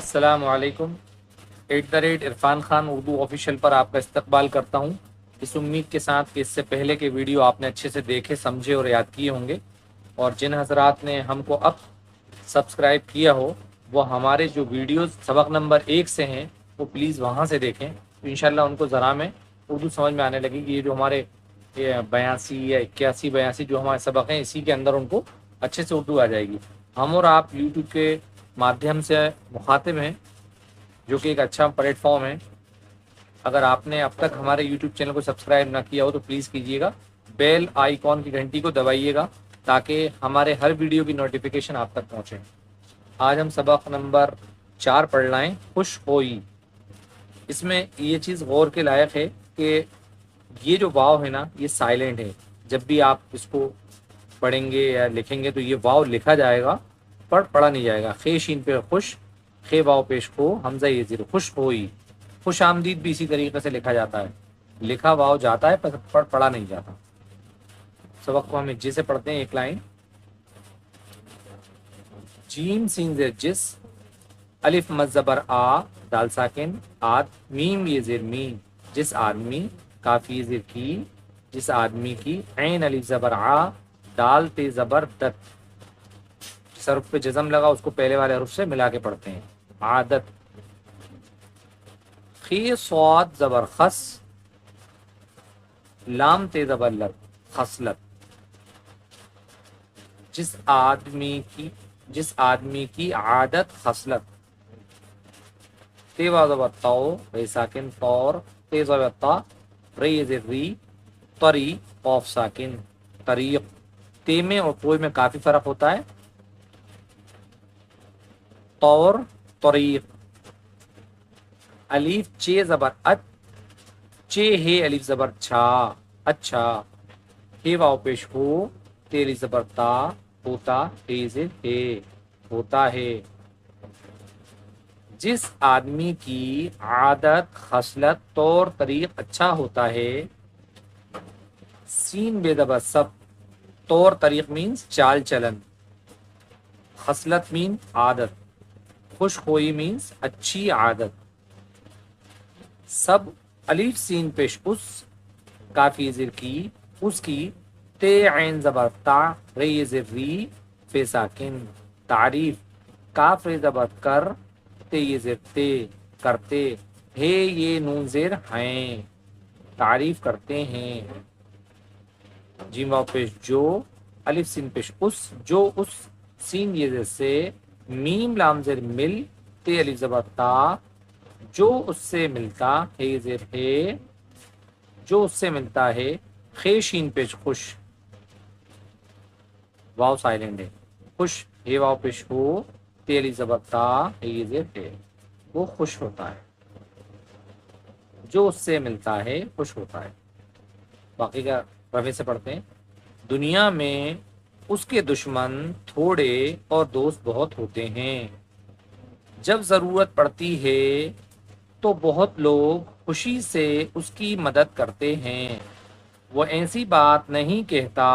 अस्सलामुअलैकुम। @इरफान खान उर्दू ऑफिशियल पर आपका इस्तकबाल करता हूँ, इस उम्मीद के साथ कि इससे पहले के वीडियो आपने अच्छे से देखे, समझे और याद किए होंगे, और जिन हजरात ने हमको अब सब्सक्राइब किया हो वो हमारे जो वीडियोस सबक नंबर 1 से हैं वो प्लीज़ वहाँ से देखें, तो इंशाल्लाह उनको ज़रा में उर्दू समझ में आने लगेगी। ये जो हमारे 82 या 81 82 जो हमारे सबक हैं, इसी के अंदर उनको अच्छे से उर्दू आ जाएगी। हम और आप यूट्यूब के माध्यम से मुखातिब हैं, जो कि एक अच्छा प्लेटफॉर्म है। अगर आपने अब तक हमारे यूट्यूब चैनल को सब्सक्राइब ना किया हो तो प्लीज़ कीजिएगा, बेल आइकॉन की घंटी को दबाइएगा ताकि हमारे हर वीडियो की नोटिफिकेशन आप तक पहुँचे। आज हम सबक नंबर 4 पढ़ लाएँ, खुश होई। इसमें ये चीज़ गौर के लायक है कि ये जो वाव है ना, ये साइलेंट है। जब भी आप इसको पढ़ेंगे या लिखेंगे तो ये वाव लिखा जाएगा, पढ़ा नहीं जाएगा। खे शीन पे खुश, खे वाव पेश खो, हमजा ये ज़ीरो, खुश होई। खुश आमदीद भी इसी तरीके से लिखा जाता है, लिखा वाव जाता है पर पढ़ा नहीं जाता। सबक को हम हिज्जे से पढ़ते हैं। एक लाइन, जीम सीन ज़ेर जिस, अलिफ मद ज़बर आ, दाल साकिन आद, मीम ये ज़ेर मीम, जिस आदमी, काफ़ी ज़ेर की, जिस आदमी की, ऐन अलिफ ज़बर आ, दाल ते ज़बर दत। जिस हरुफ पे जज़म लगा उसको पहले वाले हरुफ से मिला के पढ़ते हैं, आदत। खी स्वाद ज़बर खस, लाम ते ज़बर लत, खसलत। जिस आदमी की आदत खसलत। ते वा ज़बर तौ, रे साकिन तौर, ते ज़बर ता, रे ज़ेर री, तरी, कौफ साकिन, तरीक। ते में और तोय में काफ़ी फ़र्क होता है। तौर, तरीक। अलीफ चे ज़बर अत, चे हे अलीफ ज़बर छा, अच्छा। हे वाव पेश हो, तेरी ज़बर ता, होता, हे ज़ेर हे, होता है। जिस आदमी की आदत, खसलत, तौर तरीक अच्छा होता है, सीन बेदबर सब। तौर तरीक मीन्स चाल चलन, खसलत मीन आदत, खुश होई मीन्स अच्छी आदत। सब अलीफ सीन पेश उस, काफी ज़िर की, उसकी, ते ऐन ज़बर ता, रे ज़िर री, फे साकिन, तारीफ, काफ रे ज़बर कर, ते ये ज़िर ते, करते, हे ये नून ज़ेर हैं, तारीफ करते हैं। जीम वाव पेश जो, अलिफ सीन पेश उस, जो उस, सीन ये ज़ेर से, मीम लाम ज़ेर मिल, ते अलिफ ज़बर ता, जो उससे मिलता, हे ज़ेर हे, जो उससे मिलता है। खे शीन पेश खुश, वाव साइलेंट है। खुश, हे वाव पेश हो, ते अलिफ ज़बर ता, हे ज़ेर हे, वो खुश होता है। जो उससे मिलता है खुश होता है। बाकी का रवे से पढ़ते हैं। दुनिया में उसके दुश्मन थोड़े और दोस्त बहुत होते हैं। जब ज़रूरत पड़ती है तो बहुत लोग खुशी से उसकी मदद करते हैं। वो ऐसी बात नहीं कहता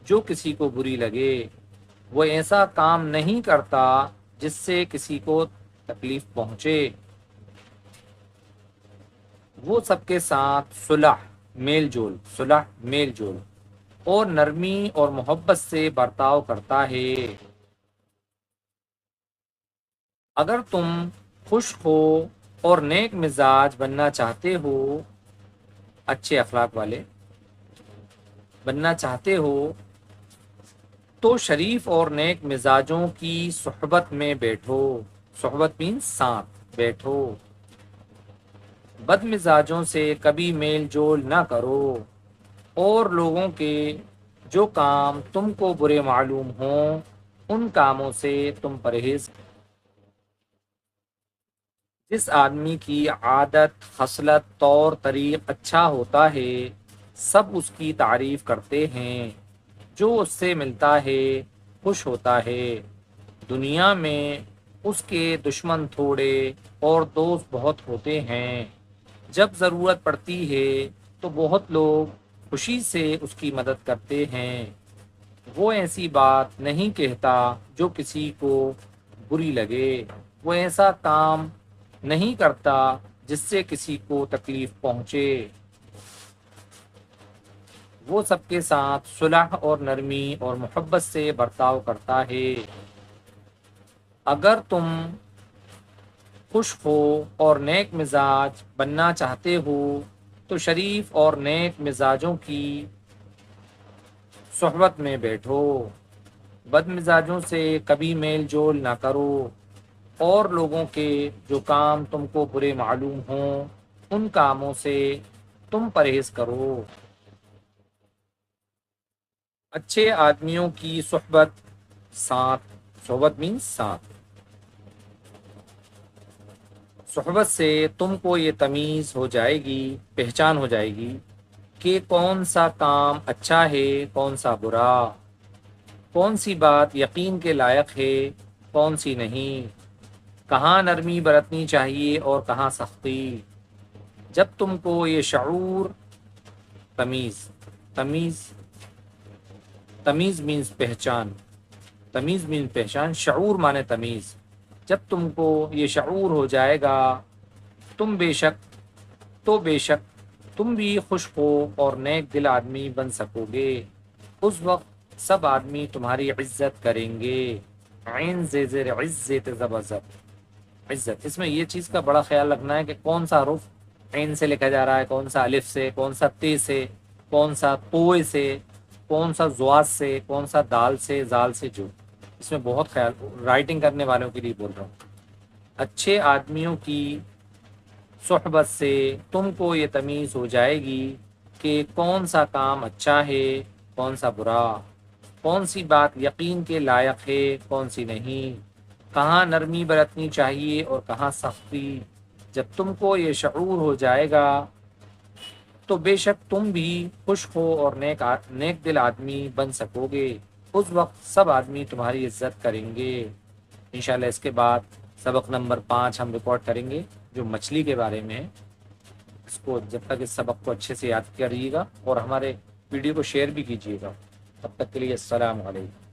जो किसी को बुरी लगे। वो ऐसा काम नहीं करता जिससे किसी को तकलीफ पहुंचे। वो सबके साथ सुलह, मेल जोल, सुलह मेल जोल और नरमी और मोहब्बत से बर्ताव करता है। अगर तुम खुश हो और नेक मिजाज बनना चाहते हो, अच्छे अखलाक वाले बनना चाहते हो, तो शरीफ और नेक मिजाजों की सुहबत में बैठो। सुहबत मीन्स साथ, बैठो। बद मिजाजों से कभी मेल जोल ना करो, और लोगों के जो काम तुमको बुरे मालूम हों उन कामों से तुम परहेज। जिस आदमी की आदत, खसलत, तौर तरीक अच्छा होता है, सब उसकी तारीफ करते हैं। जो उससे मिलता है खुश होता है। दुनिया में उसके दुश्मन थोड़े और दोस्त बहुत होते हैं। जब ज़रूरत पड़ती है तो बहुत लोग खुशी से उसकी मदद करते हैं। वो ऐसी बात नहीं कहता जो किसी को बुरी लगे। وہ ایسا کام نہیں کرتا جس سے کسی کو تکلیف پہنچے، وہ سب کے ساتھ صلح اور نرمی اور محبت سے برتاؤ کرتا ہے۔ اگر تم خوش ہو اور نیک مزاج بننا چاہتے ہو تو شریف اور نیک مزاجوں کی صحبت میں بیٹھو، بد مزاجوں سے کبھی میل جول نہ کرو، اور لوگوں کے جو کام تم کو برے معلوم ہوں ان کاموں سے تم پرہیز کرو۔ اچھے آدمیوں کی صحبت، ساتھ، صحبت مینس ساتھ، صحبت سے تم کو یہ تمیز ہو جائے گی، پہچان ہو جائے گی کہ کون سا کام اچھا ہے، کون سا برا، کون سی بات یقین کے لائق ہے، کون سی نہیں، کہاں نرمی برتنی چاہیے اور کہاں سختی۔ جب تم کو یہ شعور، تمیز، تمیز تمیز مینز پہچان، تمیز مینز پہچان، شعور مانے تمیز، جب تم کو یہ شعور ہو جائے گا بے شک تم بھی خوش ہو اور نیک دل آدمی بن سکو گے۔ اس وقت سب آدمی تمہاری عزت کریں گے۔ عین زیر عزت زبرزب، عزت، اس میں یہ چیز کا بڑا خیال رکھنا ہے کہ کون سا حرف عین سے لکھا جا رہا ہے، کون سا الف سے، کون سا تے سے، کون سا توئے سے، کون سا زواز سے، کون سا دال سے، زال سے، جو اس میں بہت خیال، رائٹنگ کرنے والوں کے لیے بول رہا ہوں۔ اچھے آدمیوں کی صحبت سے تم کو یہ تمیز ہو جائے گی کہ کون سا کام اچھا ہے، کون سا برا، کون سی بات یقین کے لائق ہے، کون سی نہیں، کہاں نرمی برتنی چاہیے اور کہاں سختی۔ جب تم کو یہ شعور ہو جائے گا تو بے شک تم بھی خوش ہو اور نیک دل آدمی بن سکو گے۔ اس وقت سب آدمی تمہاری عزت کریں گے۔ انشاءاللہ اس کے بعد سبق نمبر 5 ہم ریکارڈ کریں گے جو مچھلی کے بارے میں ہے۔ اس کو جب تک اس سبق کو اچھے سے یاد کریے گا اور ہمارے ویڈیو کو شیئر بھی کیجیے گا۔ تب تک کے لیے السلام علیکم۔